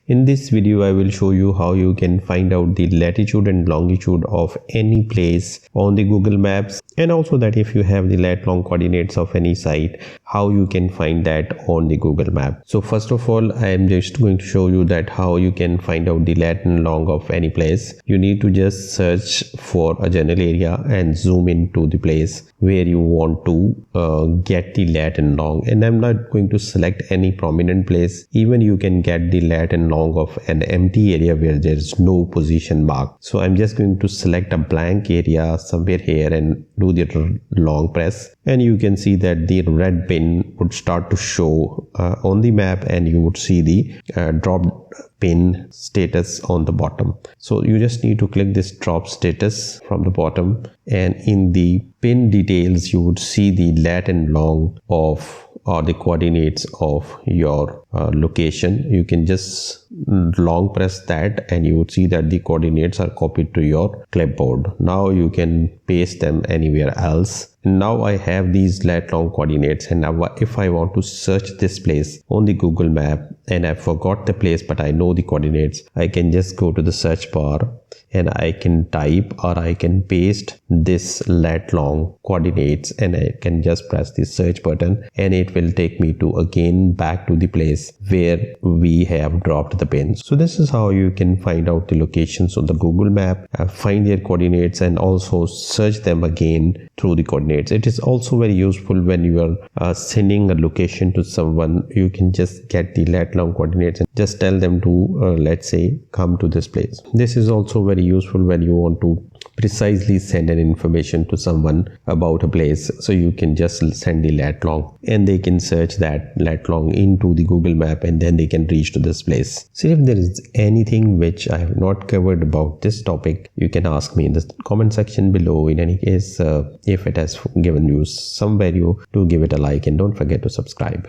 In this video, I will show you how you can find out the latitude and longitude of any place on the Google Maps, and also that if you have the lat-long coordinates of any site, how you can find that on the Google Map. So first of all, I am just going to show you that how you can find out the lat and long of any place. You need to just search for a general area and zoom into the place where you want to get the lat and long. And I'm not going to select any prominent place. Even you can get the lat and long of an empty area where there is no position mark. So I'm just going to select a blank area somewhere here and do the long press, and you can see that the red pin would start to show on the map, and you would see the drop pin status on the bottom. So you just need to click this drop status from the bottom, and in the pin details you would see the lat and long of or the coordinates of your location. You can just long press that and you would see that the coordinates are copied to your clipboard. Now you can paste them anywhere else. Now I have these lat long coordinates, and now if I want to search this place on the Google Map and I forgot the place but I know the coordinates, I can just go to the search bar and I can type or I can paste this lat long coordinates, and I can just press the search button and it will take me to again back to the place where we have dropped the pins. So this is how you can find out the locations on the Google Map, find their coordinates, and also search them again through the coordinates. It is also very useful when you are sending a location to someone. You can just get the lat long coordinates and just tell them to let's say come to this place. This is also very useful when you want to precisely send an information to someone about a place. So you can just send the lat long and they can search that lat long into the Google Map, and then they can reach to this place. So if there is anything which I have not covered about this topic, you can ask me in the comment section below. In any case, if it has given you some value, do give it a like and don't forget to subscribe.